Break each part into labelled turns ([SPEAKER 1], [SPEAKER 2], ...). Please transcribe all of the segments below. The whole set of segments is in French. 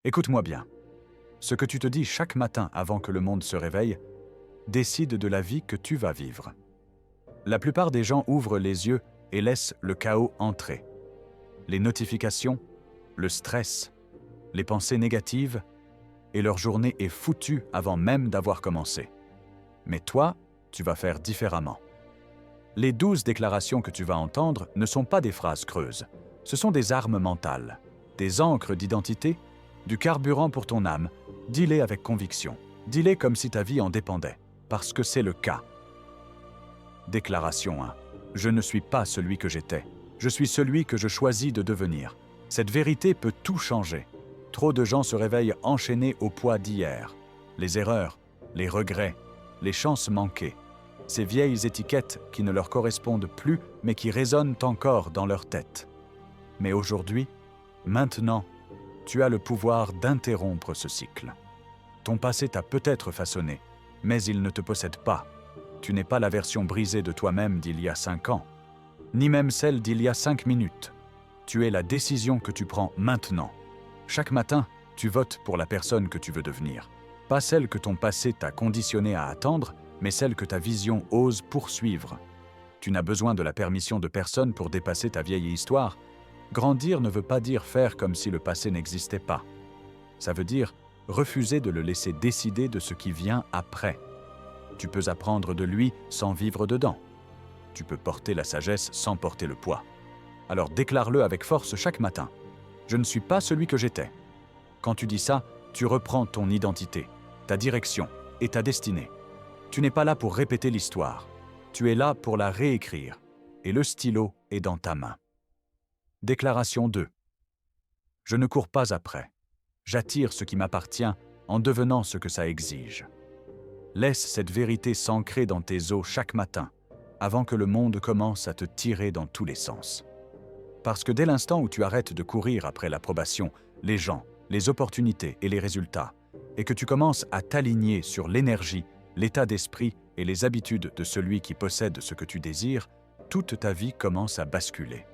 [SPEAKER 1] Écoute-moi bien. Ce que tu te dis chaque matin avant que le monde se réveille décide de la vie que tu vas vivre. La plupart des gens ouvrent les yeux et laissent le chaos entrer. Les notifications, le stress, les pensées négatives, et leur journée est foutue avant même d'avoir commencé. Mais toi, tu vas faire différemment. Les 12 déclarations que tu vas entendre ne sont pas des phrases creuses. Ce sont des armes mentales, des ancres d'identité, du carburant pour ton âme. Dis-les avec conviction. Dis-les comme si ta vie en dépendait, parce que c'est le cas. Déclaration 1. Je ne suis pas celui que j'étais. Je suis celui que je choisis de devenir. Cette vérité peut tout changer. Trop de gens se réveillent enchaînés au poids d'hier. Les erreurs, les regrets, les chances manquées. Ces vieilles étiquettes qui ne leur correspondent plus, mais qui résonnent encore dans leur tête. Mais aujourd'hui, maintenant, tu as le pouvoir d'interrompre ce cycle. Ton passé t'a peut-être façonné, mais il ne te possède pas. Tu n'es pas la version brisée de toi-même d'il y a 5 ans, ni même celle d'il y a 5 minutes. Tu es la décision que tu prends maintenant. Chaque matin, tu votes pour la personne que tu veux devenir. Pas celle que ton passé t'a conditionné à attendre, mais celle que ta vision ose poursuivre. Tu n'as besoin de la permission de personne pour dépasser ta vieille histoire. Grandir ne veut pas dire faire comme si le passé n'existait pas. Ça veut dire refuser de le laisser décider de ce qui vient après. Tu peux apprendre de lui sans vivre dedans. Tu peux porter la sagesse sans porter le poids. Alors déclare-le avec force chaque matin. Je ne suis pas celui que j'étais. Quand tu dis ça, tu reprends ton identité, ta direction et ta destinée. Tu n'es pas là pour répéter l'histoire. Tu es là pour la réécrire. Et le stylo est dans ta main. Déclaration 2. Je ne cours pas après. J'attire ce qui m'appartient en devenant ce que ça exige. Laisse cette vérité s'ancrer dans tes os chaque matin, avant que le monde commence à te tirer dans tous les sens. Parce que dès l'instant où tu arrêtes de courir après l'approbation, les gens, les opportunités et les résultats, et que tu commences à t'aligner sur l'énergie, l'état d'esprit et les habitudes de celui qui possède ce que tu désires, toute ta vie commence à basculer.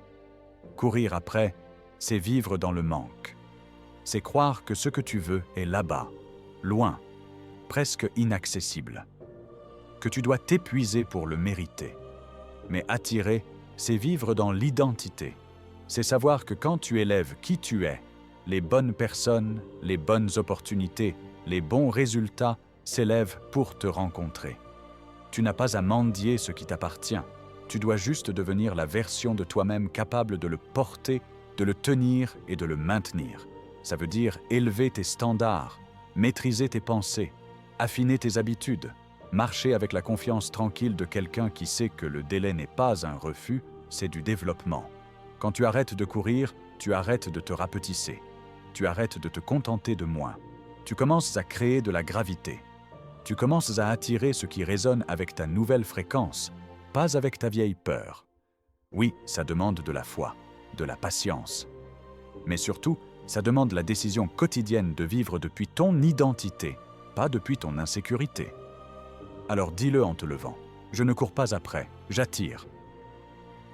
[SPEAKER 1] Courir après, c'est vivre dans le manque. C'est croire que ce que tu veux est là-bas, loin, presque inaccessible. Que tu dois t'épuiser pour le mériter. Mais attirer, c'est vivre dans l'identité. C'est savoir que quand tu élèves qui tu es, les bonnes personnes, les bonnes opportunités, les bons résultats s'élèvent pour te rencontrer. Tu n'as pas à mendier ce qui t'appartient. Tu dois juste devenir la version de toi-même capable de le porter, de le tenir et de le maintenir. Ça veut dire élever tes standards, maîtriser tes pensées, affiner tes habitudes, marcher avec la confiance tranquille de quelqu'un qui sait que le délai n'est pas un refus, c'est du développement. Quand tu arrêtes de courir, tu arrêtes de te rapetisser. Tu arrêtes de te contenter de moins. Tu commences à créer de la gravité. Tu commences à attirer ce qui résonne avec ta nouvelle fréquence, pas avec ta vieille peur. Oui, ça demande de la foi, de la patience. Mais surtout, ça demande la décision quotidienne de vivre depuis ton identité, pas depuis ton insécurité. Alors dis-le en te levant. Je ne cours pas après, j'attire.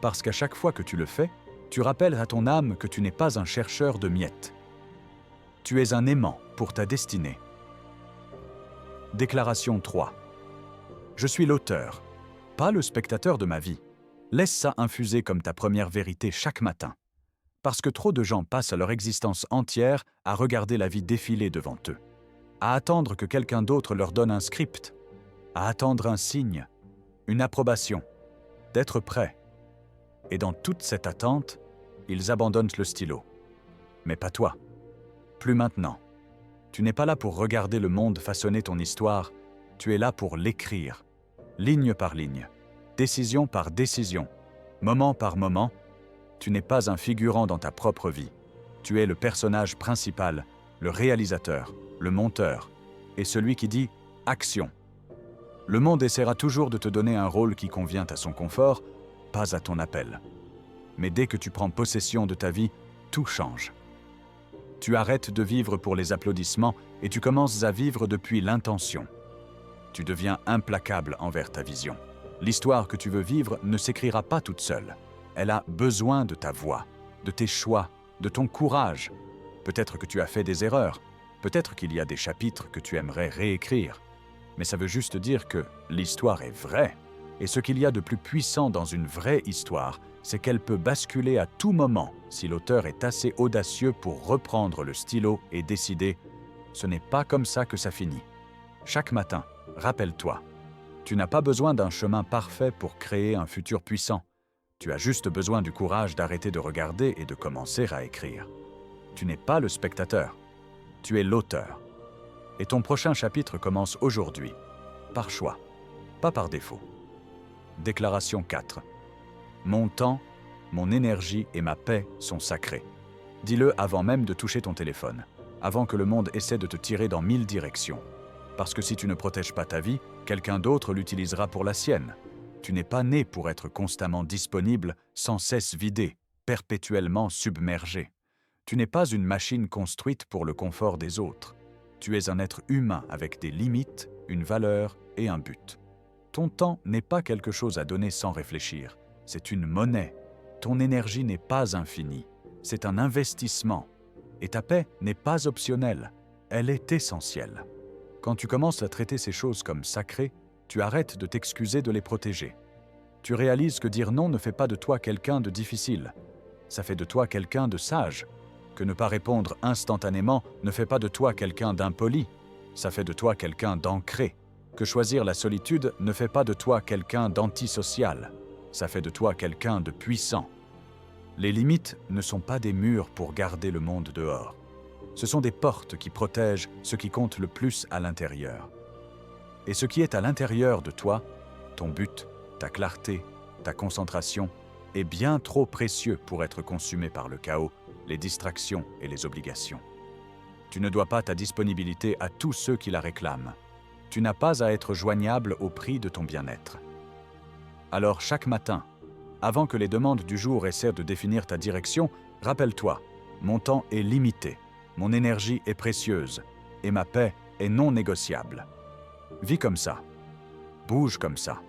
[SPEAKER 1] Parce qu'à chaque fois que tu le fais, tu rappelles à ton âme que tu n'es pas un chercheur de miettes. Tu es un aimant pour ta destinée. Déclaration 3. Je suis l'auteur, pas le spectateur de ma vie. Laisse ça infuser comme ta première vérité chaque matin. Parce que trop de gens passent leur existence entière à regarder la vie défiler devant eux, à attendre que quelqu'un d'autre leur donne un script, à attendre un signe, une approbation, d'être prêt. Et dans toute cette attente, ils abandonnent le stylo. Mais pas toi. Plus maintenant. Tu n'es pas là pour regarder le monde façonner ton histoire, tu es là pour l'écrire, ligne par ligne, décision par décision, moment par moment. Tu n'es pas un figurant dans ta propre vie. Tu es le personnage principal, le réalisateur, le monteur, et celui qui dit « action ». Le monde essaiera toujours de te donner un rôle qui convient à son confort, pas à ton appel. Mais dès que tu prends possession de ta vie, tout change. Tu arrêtes de vivre pour les applaudissements et tu commences à vivre depuis l'intention. Tu deviens implacable envers ta vision. L'histoire que tu veux vivre ne s'écrira pas toute seule. Elle a besoin de ta voix, de tes choix, de ton courage. Peut-être que tu as fait des erreurs. Peut-être qu'il y a des chapitres que tu aimerais réécrire. Mais ça veut juste dire que l'histoire est vraie. Et ce qu'il y a de plus puissant dans une vraie histoire, c'est qu'elle peut basculer à tout moment si l'auteur est assez audacieux pour reprendre le stylo et décider « ce n'est pas comme ça que ça finit ». Chaque matin, rappelle-toi, tu n'as pas besoin d'un chemin parfait pour créer un futur puissant. Tu as juste besoin du courage d'arrêter de regarder et de commencer à écrire. Tu n'es pas le spectateur, tu es l'auteur. Et ton prochain chapitre commence aujourd'hui, par choix, pas par défaut. Déclaration 4. Mon temps, mon énergie et ma paix sont sacrés. Dis-le avant même de toucher ton téléphone, avant que le monde essaie de te tirer dans 1000 directions. Parce que si tu ne protèges pas ta vie, quelqu'un d'autre l'utilisera pour la sienne. Tu n'es pas né pour être constamment disponible, sans cesse vidé, perpétuellement submergé. Tu n'es pas une machine construite pour le confort des autres. Tu es un être humain avec des limites, une valeur et un but. Ton temps n'est pas quelque chose à donner sans réfléchir. C'est une monnaie. Ton énergie n'est pas infinie. C'est un investissement. Et ta paix n'est pas optionnelle. Elle est essentielle. Quand tu commences à traiter ces choses comme sacrées, tu arrêtes de t'excuser de les protéger. Tu réalises que dire non ne fait pas de toi quelqu'un de difficile. Ça fait de toi quelqu'un de sage. Que ne pas répondre instantanément ne fait pas de toi quelqu'un d'impoli. Ça fait de toi quelqu'un d'ancré. Que choisir la solitude ne fait pas de toi quelqu'un d'antisocial. Ça fait de toi quelqu'un de puissant. Les limites ne sont pas des murs pour garder le monde dehors. Ce sont des portes qui protègent ce qui compte le plus à l'intérieur. Et ce qui est à l'intérieur de toi, ton but, ta clarté, ta concentration, est bien trop précieux pour être consumé par le chaos, les distractions et les obligations. Tu ne dois pas ta disponibilité à tous ceux qui la réclament. Tu n'as pas à être joignable au prix de ton bien-être. Alors chaque matin, avant que les demandes du jour essaient de définir ta direction, rappelle-toi, mon temps est limité, mon énergie est précieuse et ma paix est non négociable. Vis comme ça, bouge comme ça.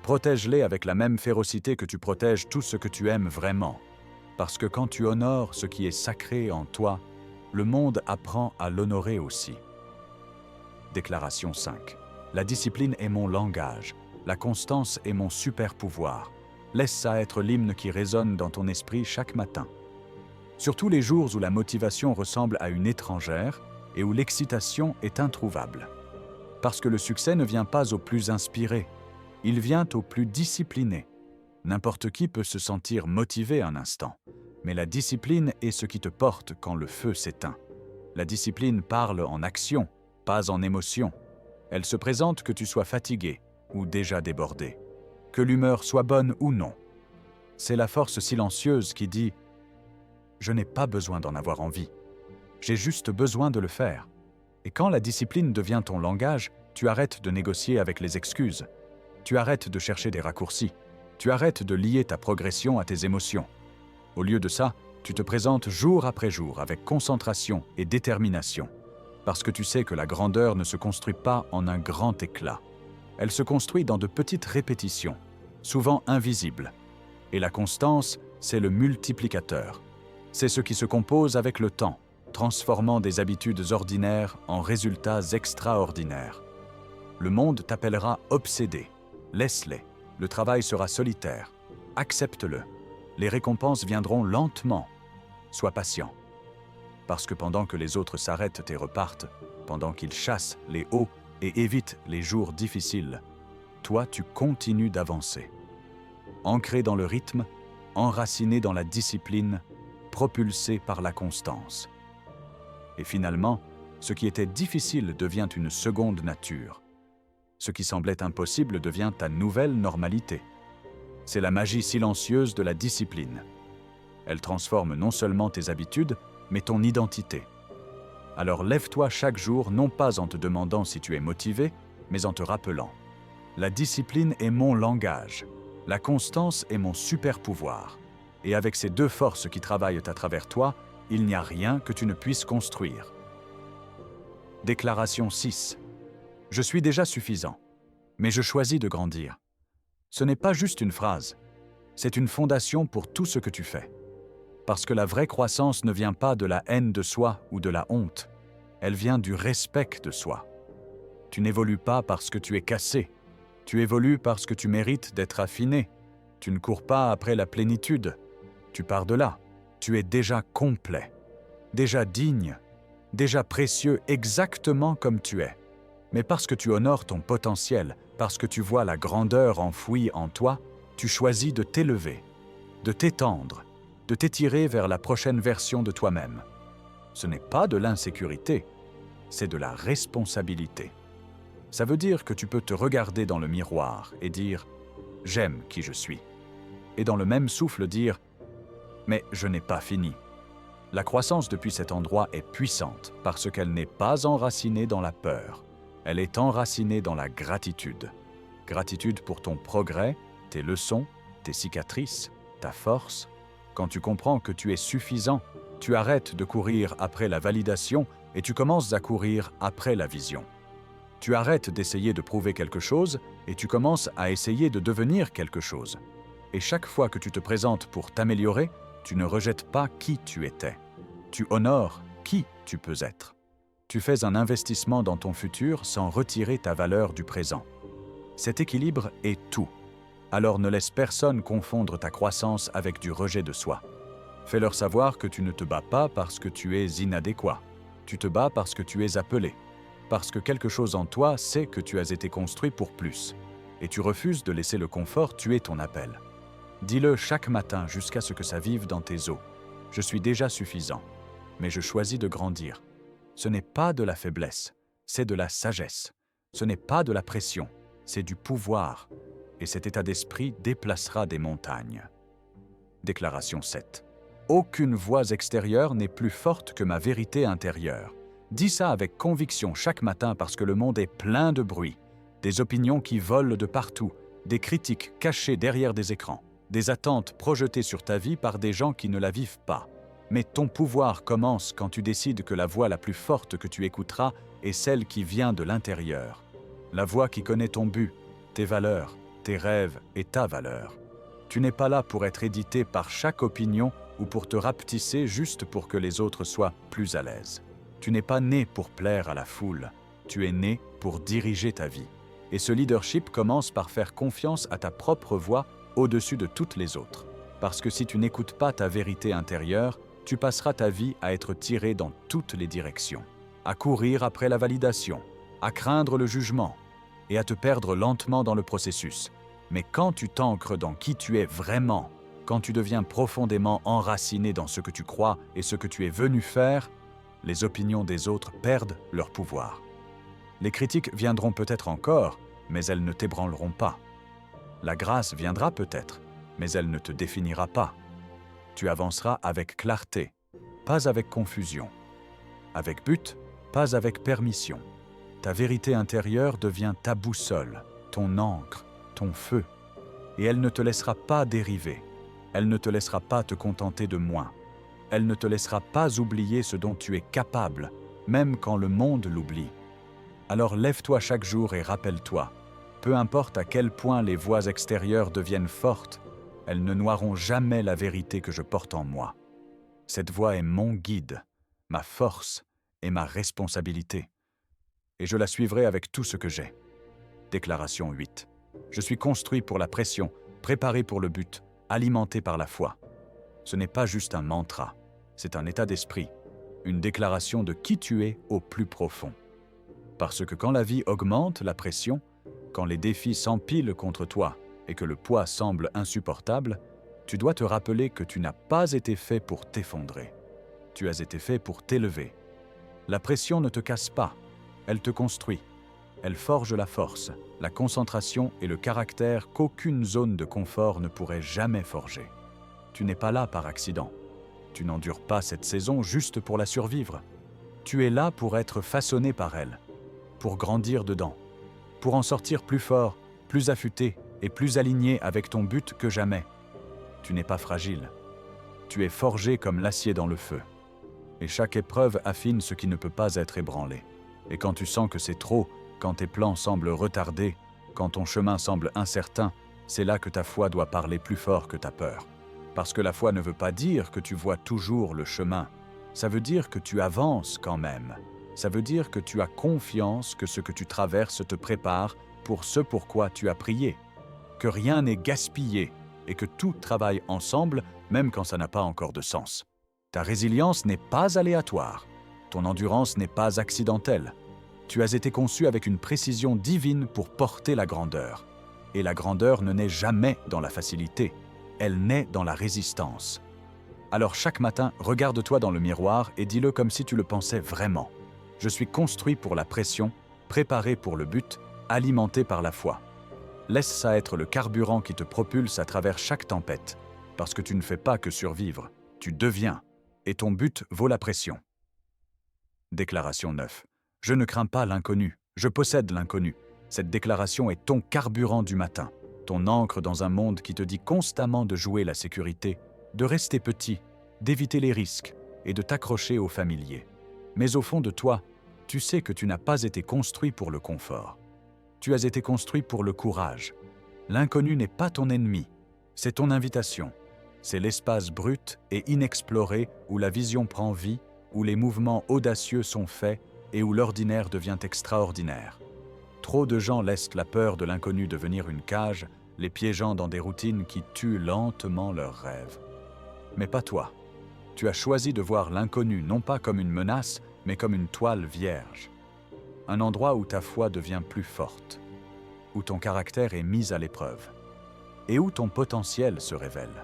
[SPEAKER 1] Protège-les avec la même férocité que tu protèges tout ce que tu aimes vraiment. Parce que quand tu honores ce qui est sacré en toi, le monde apprend à l'honorer aussi. Déclaration 5. La discipline est mon langage. La constance est mon super pouvoir. Laisse ça être l'hymne qui résonne dans ton esprit chaque matin. Surtout les jours où la motivation ressemble à une étrangère et où l'excitation est introuvable. Parce que le succès ne vient pas au plus inspiré, il vient au plus discipliné. N'importe qui peut se sentir motivé un instant, mais la discipline est ce qui te porte quand le feu s'éteint. La discipline parle en action, pas en émotion. Elle se présente que tu sois fatigué ou déjà débordé, que l'humeur soit bonne ou non. C'est la force silencieuse qui dit « Je n'ai pas besoin d'en avoir envie, j'ai juste besoin de le faire ». Et quand la discipline devient ton langage, tu arrêtes de négocier avec les excuses, tu arrêtes de chercher des raccourcis, tu arrêtes de lier ta progression à tes émotions. Au lieu de ça, tu te présentes jour après jour avec concentration et détermination. Parce que tu sais que la grandeur ne se construit pas en un grand éclat. Elle se construit dans de petites répétitions, souvent invisibles. Et la constance, c'est le multiplicateur. C'est ce qui se compose avec le temps, transformant des habitudes ordinaires en résultats extraordinaires. Le monde t'appellera obsédé. Laisse-les. Le travail sera solitaire. Accepte-le. Les récompenses viendront lentement. Sois patient. Parce que pendant que les autres s'arrêtent et repartent, pendant qu'ils chassent les hauts et évitent les jours difficiles, toi tu continues d'avancer. Ancré dans le rythme, enraciné dans la discipline, propulsé par la constance. Et finalement, ce qui était difficile devient une seconde nature. Ce qui semblait impossible devient ta nouvelle normalité. C'est la magie silencieuse de la discipline. Elle transforme non seulement tes habitudes, mais ton identité. Alors lève-toi chaque jour, non pas en te demandant si tu es motivé, mais en te rappelant. La discipline est mon langage. La constance est mon super pouvoir. Et avec ces deux forces qui travaillent à travers toi, il n'y a rien que tu ne puisses construire. Déclaration 6. Je suis déjà suffisant, mais je choisis de grandir. Ce n'est pas juste une phrase, c'est une fondation pour tout ce que tu fais. Parce que la vraie croissance ne vient pas de la haine de soi ou de la honte. Elle vient du respect de soi. Tu n'évolues pas parce que tu es cassé. Tu évolues parce que tu mérites d'être affiné. Tu ne cours pas après la plénitude. Tu pars de là. Tu es déjà complet, déjà digne, déjà précieux exactement comme tu es. Mais parce que tu honores ton potentiel, parce que tu vois la grandeur enfouie en toi, tu choisis de t'élever, de t'étendre, de t'étirer vers la prochaine version de toi-même. Ce n'est pas de l'insécurité, c'est de la responsabilité. Ça veut dire que tu peux te regarder dans le miroir et dire « j'aime qui je suis ». Et dans le même souffle dire « mais je n'ai pas fini ». La croissance depuis cet endroit est puissante parce qu'elle n'est pas enracinée dans la peur. Elle est enracinée dans la gratitude. Gratitude pour ton progrès, tes leçons, tes cicatrices, ta force. Quand tu comprends que tu es suffisant, tu arrêtes de courir après la validation et tu commences à courir après la vision. Tu arrêtes d'essayer de prouver quelque chose et tu commences à essayer de devenir quelque chose. Et chaque fois que tu te présentes pour t'améliorer, tu ne rejettes pas qui tu étais. Tu honores qui tu peux être. Tu fais un investissement dans ton futur sans retirer ta valeur du présent. Cet équilibre est tout. Alors ne laisse personne confondre ta croissance avec du rejet de soi. Fais-leur savoir que tu ne te bats pas parce que tu es inadéquat. Tu te bats parce que tu es appelé. Parce que quelque chose en toi sait que tu as été construit pour plus. Et tu refuses de laisser le confort tuer ton appel. Dis-le chaque matin jusqu'à ce que ça vive dans tes os. Je suis déjà suffisant, mais je choisis de grandir. Ce n'est pas de la faiblesse, c'est de la sagesse. Ce n'est pas de la pression, c'est du pouvoir. Et cet état d'esprit déplacera des montagnes. Déclaration 7. Aucune voix extérieure n'est plus forte que ma vérité intérieure. Dis ça avec conviction chaque matin parce que le monde est plein de bruit, des opinions qui volent de partout, des critiques cachées derrière des écrans, des attentes projetées sur ta vie par des gens qui ne la vivent pas. Mais ton pouvoir commence quand tu décides que la voix la plus forte que tu écouteras est celle qui vient de l'intérieur. La voix qui connaît ton but, tes valeurs, tes rêves et ta valeur. Tu n'es pas là pour être édité par chaque opinion ou pour te rapetisser juste pour que les autres soient plus à l'aise. Tu n'es pas né pour plaire à la foule, tu es né pour diriger ta vie. Et ce leadership commence par faire confiance à ta propre voix au-dessus de toutes les autres. Parce que si tu n'écoutes pas ta vérité intérieure, tu passeras ta vie à être tiré dans toutes les directions, à courir après la validation, à craindre le jugement et à te perdre lentement dans le processus. Mais quand tu t'ancres dans qui tu es vraiment, quand tu deviens profondément enraciné dans ce que tu crois et ce que tu es venu faire, les opinions des autres perdent leur pouvoir. Les critiques viendront peut-être encore, mais elles ne t'ébranleront pas. La grâce viendra peut-être, mais elle ne te définira pas. Tu avanceras avec clarté, pas avec confusion. Avec but, pas avec permission. Ta vérité intérieure devient ta boussole, ton encre, ton feu. Et elle ne te laissera pas dériver. Elle ne te laissera pas te contenter de moins. Elle ne te laissera pas oublier ce dont tu es capable, même quand le monde l'oublie. Alors lève-toi chaque jour et rappelle-toi, peu importe à quel point les voix extérieures deviennent fortes, elles ne noieront jamais la vérité que je porte en moi. Cette voix est mon guide, ma force et ma responsabilité. Et je la suivrai avec tout ce que j'ai. Déclaration 8. Je suis construit pour la pression, préparé pour le but, alimenté par la foi. Ce n'est pas juste un mantra, c'est un état d'esprit, une déclaration de qui tu es au plus profond. Parce que quand la vie augmente la pression, quand les défis s'empilent contre toi et que le poids semble insupportable, tu dois te rappeler que tu n'as pas été fait pour t'effondrer. Tu as été fait pour t'élever. La pression ne te casse pas, elle te construit. Elle forge la force, la concentration et le caractère qu'aucune zone de confort ne pourrait jamais forger. Tu n'es pas là par accident. Tu n'endures pas cette saison juste pour la survivre. Tu es là pour être façonné par elle, pour grandir dedans, pour en sortir plus fort, plus affûté et plus aligné avec ton but que jamais. Tu n'es pas fragile. Tu es forgé comme l'acier dans le feu. Et chaque épreuve affine ce qui ne peut pas être ébranlé. Et quand tu sens que c'est trop, quand tes plans semblent retardés, quand ton chemin semble incertain, c'est là que ta foi doit parler plus fort que ta peur. Parce que la foi ne veut pas dire que tu vois toujours le chemin. Ça veut dire que tu avances quand même. Ça veut dire que tu as confiance que ce que tu traverses te prépare pour ce pourquoi tu as prié. Que rien n'est gaspillé et que tout travaille ensemble, même quand ça n'a pas encore de sens. Ta résilience n'est pas aléatoire. Ton endurance n'est pas accidentelle. Tu as été conçu avec une précision divine pour porter la grandeur. Et la grandeur ne naît jamais dans la facilité. Elle naît dans la résistance. Alors chaque matin, regarde-toi dans le miroir et dis-le comme si tu le pensais vraiment. Je suis construit pour la pression, préparé pour le but, alimenté par la foi. Laisse ça être le carburant qui te propulse à travers chaque tempête, parce que tu ne fais pas que survivre, tu deviens, et ton but vaut la pression. Déclaration 9. Je ne crains pas l'inconnu, je possède l'inconnu. Cette déclaration est ton carburant du matin, ton ancre dans un monde qui te dit constamment de jouer la sécurité, de rester petit, d'éviter les risques et de t'accrocher au familier. Mais au fond de toi, tu sais que tu n'as pas été construit pour le confort. Tu as été construit pour le courage. L'inconnu n'est pas ton ennemi, c'est ton invitation. C'est l'espace brut et inexploré où la vision prend vie, où les mouvements audacieux sont faits et où l'ordinaire devient extraordinaire. Trop de gens laissent la peur de l'inconnu devenir une cage, les piégeant dans des routines qui tuent lentement leurs rêves. Mais pas toi. Tu as choisi de voir l'inconnu non pas comme une menace, mais comme une toile vierge. Un endroit où ta foi devient plus forte, où ton caractère est mis à l'épreuve, et où ton potentiel se révèle.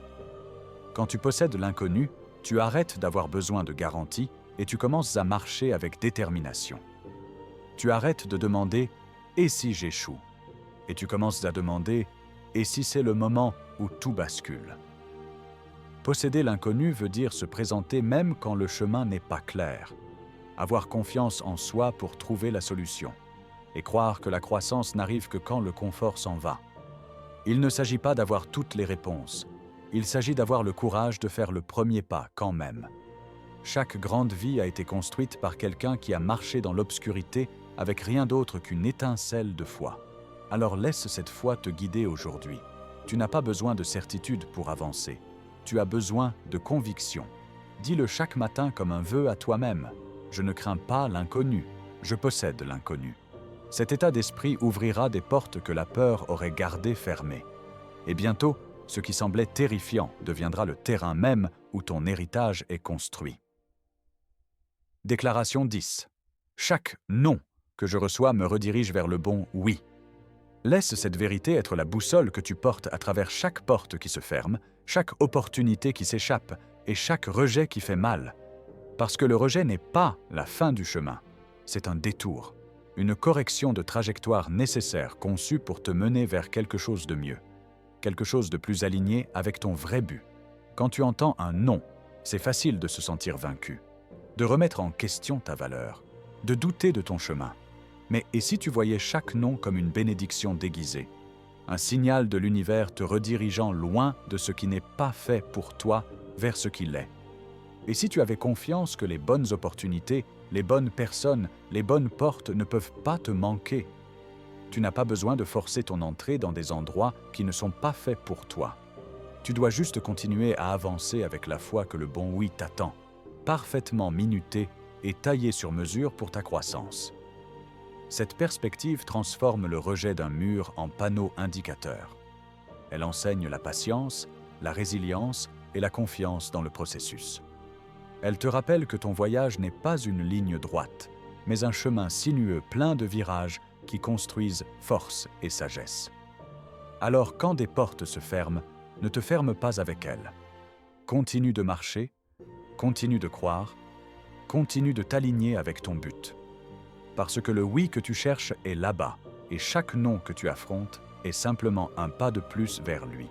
[SPEAKER 1] Quand tu possèdes l'inconnu, tu arrêtes d'avoir besoin de garanties et tu commences à marcher avec détermination. Tu arrêtes de demander « et si j'échoue ?» et tu commences à demander « et si c'est le moment où tout bascule ?» Posséder l'inconnu veut dire se présenter même quand le chemin n'est pas clair, avoir confiance en soi pour trouver la solution, et croire que la croissance n'arrive que quand le confort s'en va. Il ne s'agit pas d'avoir toutes les réponses, il s'agit d'avoir le courage de faire le premier pas quand même. Chaque grande vie a été construite par quelqu'un qui a marché dans l'obscurité avec rien d'autre qu'une étincelle de foi. Alors laisse cette foi te guider aujourd'hui. Tu n'as pas besoin de certitude pour avancer. Tu as besoin de conviction. Dis-le chaque matin comme un vœu à toi-même. Je ne crains pas l'inconnu, je possède l'inconnu. Cet état d'esprit ouvrira des portes que la peur aurait gardées fermées. Et bientôt, ce qui semblait terrifiant deviendra le terrain même où ton héritage est construit. Déclaration 10. Chaque « non » que je reçois me redirige vers le bon « oui ». Laisse cette vérité être la boussole que tu portes à travers chaque porte qui se ferme, chaque opportunité qui s'échappe et chaque rejet qui fait mal. Parce que le rejet n'est pas la fin du chemin, c'est un détour, une correction de trajectoire nécessaire conçue pour te mener vers quelque chose de mieux, quelque chose de plus aligné avec ton vrai but. Quand tu entends un non, c'est facile de se sentir vaincu, de remettre en question ta valeur, de douter de ton chemin. Mais et si tu voyais chaque non comme une bénédiction déguisée, un signal de l'univers te redirigeant loin de ce qui n'est pas fait pour toi vers ce qu'il est? Et si tu avais confiance que les bonnes opportunités, les bonnes personnes, les bonnes portes ne peuvent pas te manquer? Tu n'as pas besoin de forcer ton entrée dans des endroits qui ne sont pas faits pour toi. Tu dois juste continuer à avancer avec la foi que le bon oui t'attend, parfaitement minuté et taillé sur mesure pour ta croissance. Cette perspective transforme le rejet d'un mur en panneau indicateur. Elle enseigne la patience, la résilience et la confiance dans le processus. Elle te rappelle que ton voyage n'est pas une ligne droite, mais un chemin sinueux plein de virages qui construisent force et sagesse. Alors quand des portes se ferment, ne te ferme pas avec elles. Continue de marcher, continue de croire, continue de t'aligner avec ton but. Parce que le oui que tu cherches est là-bas, et chaque non que tu affrontes est simplement un pas de plus vers lui.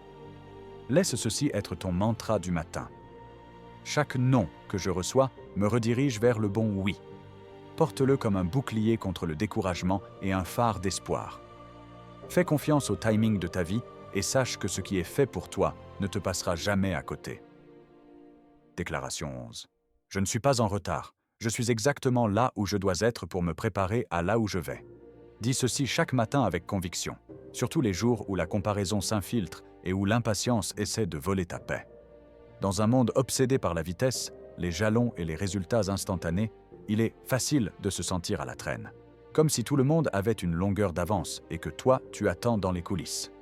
[SPEAKER 1] Laisse ceci être ton mantra du matin. Chaque non que je reçois me redirige vers le bon oui. Porte-le comme un bouclier contre le découragement et un phare d'espoir. Fais confiance au timing de ta vie et sache que ce qui est fait pour toi ne te passera jamais à côté. Déclaration 11. Je ne suis pas en retard. Je suis exactement là où je dois être pour me préparer à là où je vais. Dis ceci chaque matin avec conviction, surtout les jours où la comparaison s'infiltre et où l'impatience essaie de voler ta paix. Dans un monde obsédé par la vitesse, les jalons et les résultats instantanés, il est facile de se sentir à la traîne. Comme si tout le monde avait une longueur d'avance et que toi, tu attends dans les coulisses.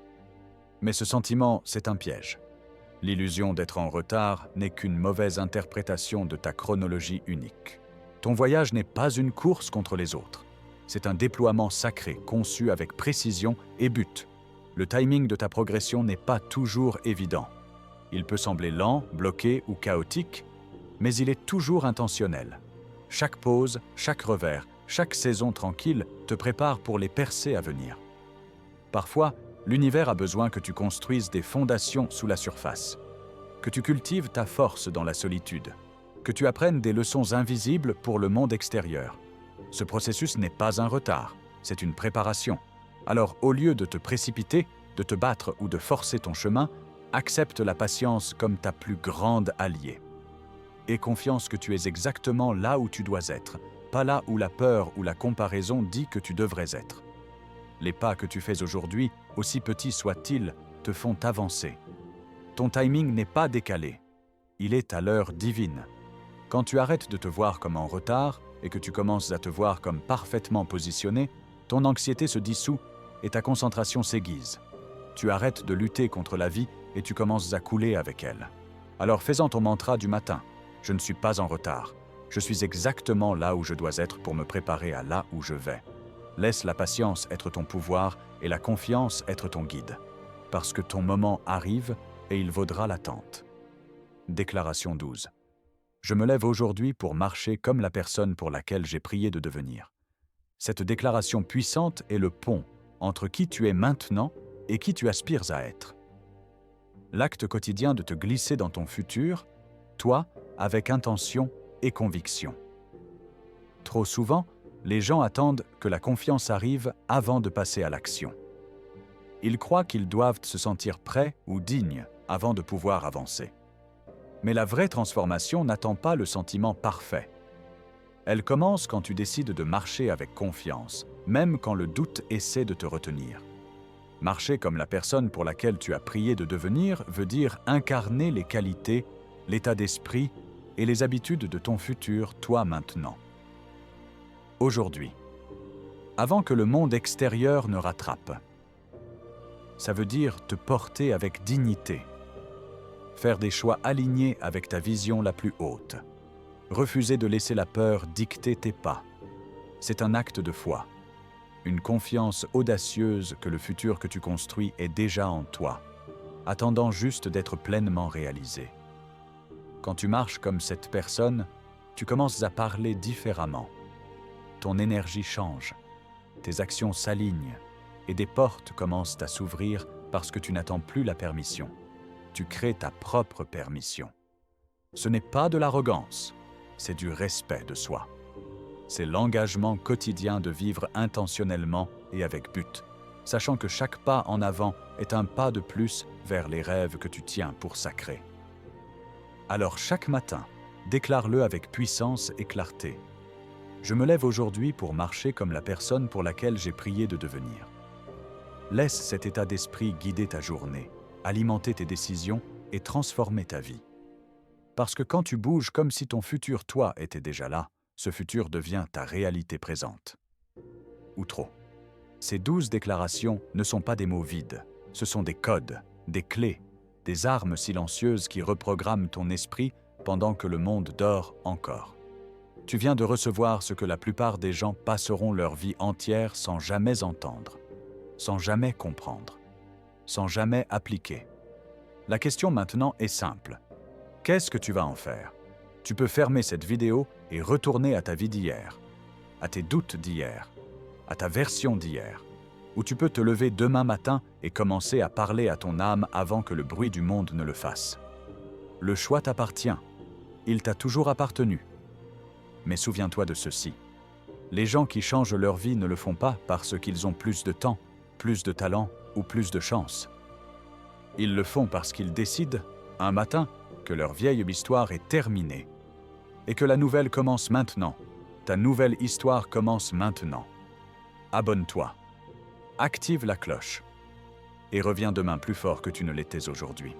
[SPEAKER 1] Mais ce sentiment, c'est un piège. L'illusion d'être en retard n'est qu'une mauvaise interprétation de ta chronologie unique. Ton voyage n'est pas une course contre les autres. C'est un déploiement sacré, conçu avec précision et but. Le timing de ta progression n'est pas toujours évident. Il peut sembler lent, bloqué ou chaotique, mais il est toujours intentionnel. Chaque pause, chaque revers, chaque saison tranquille te prépare pour les percées à venir. Parfois, l'univers a besoin que tu construises des fondations sous la surface, que tu cultives ta force dans la solitude, que tu apprennes des leçons invisibles pour le monde extérieur. Ce processus n'est pas un retard, c'est une préparation. Alors, au lieu de te précipiter, de te battre ou de forcer ton chemin, accepte la patience comme ta plus grande alliée. Aie confiance que tu es exactement là où tu dois être, pas là où la peur ou la comparaison dit que tu devrais être. Les pas que tu fais aujourd'hui, aussi petits soient-ils, te font avancer. Ton timing n'est pas décalé, il est à l'heure divine. Quand tu arrêtes de te voir comme en retard et que tu commences à te voir comme parfaitement positionné, ton anxiété se dissout et ta concentration s'aiguise. Tu arrêtes de lutter contre la vie et tu commences à couler avec elle. Alors fais-en ton mantra du matin. Je ne suis pas en retard. Je suis exactement là où je dois être pour me préparer à là où je vais. Laisse la patience être ton pouvoir et la confiance être ton guide. Parce que ton moment arrive et il vaudra l'attente. Déclaration 12. Je me lève aujourd'hui pour marcher comme la personne pour laquelle j'ai prié de devenir. Cette déclaration puissante est le pont entre qui tu es maintenant et qui tu aspires à être. L'acte quotidien de te glisser dans ton futur, toi, avec intention et conviction. Trop souvent, les gens attendent que la confiance arrive avant de passer à l'action. Ils croient qu'ils doivent se sentir prêts ou dignes avant de pouvoir avancer. Mais la vraie transformation n'attend pas le sentiment parfait. Elle commence quand tu décides de marcher avec confiance, même quand le doute essaie de te retenir. Marcher comme la personne pour laquelle tu as prié de devenir veut dire incarner les qualités, l'état d'esprit et les habitudes de ton futur, toi maintenant. Aujourd'hui, avant que le monde extérieur ne rattrape. Ça veut dire te porter avec dignité, faire des choix alignés avec ta vision la plus haute, refuser de laisser la peur dicter tes pas. C'est un acte de foi, une confiance audacieuse que le futur que tu construis est déjà en toi, attendant juste d'être pleinement réalisé. Quand tu marches comme cette personne, tu commences à parler différemment. Ton énergie change, tes actions s'alignent et des portes commencent à s'ouvrir parce que tu n'attends plus la permission. Tu crées ta propre permission. Ce n'est pas de l'arrogance, c'est du respect de soi. C'est l'engagement quotidien de vivre intentionnellement et avec but, sachant que chaque pas en avant est un pas de plus vers les rêves que tu tiens pour sacrés. Alors chaque matin, déclare-le avec puissance et clarté. Je me lève aujourd'hui pour marcher comme la personne pour laquelle j'ai prié de devenir. Laisse cet état d'esprit guider ta journée, alimenter tes décisions et transformer ta vie. Parce que quand tu bouges comme si ton futur toi était déjà là, ce futur devient ta réalité présente. Ou trop. Ces 12 déclarations ne sont pas des mots vides, ce sont des codes, des clés, des armes silencieuses qui reprogramment ton esprit pendant que le monde dort encore. Tu viens de recevoir ce que la plupart des gens passeront leur vie entière sans jamais entendre, sans jamais comprendre, sans jamais appliquer. La question maintenant est simple. Qu'est-ce que tu vas en faire? Tu peux fermer cette vidéo et retourner à ta vie d'hier, à tes doutes d'hier, à ta version d'hier. Ou tu peux te lever demain matin et commencer à parler à ton âme avant que le bruit du monde ne le fasse. Le choix t'appartient. Il t'a toujours appartenu. Mais souviens-toi de ceci. Les gens qui changent leur vie ne le font pas parce qu'ils ont plus de temps, plus de talent ou plus de chance. Ils le font parce qu'ils décident, un matin, que leur vieille histoire est terminée et que la nouvelle commence maintenant. Ta nouvelle histoire commence maintenant. Abonne-toi. Active la cloche et reviens demain plus fort que tu ne l'étais aujourd'hui.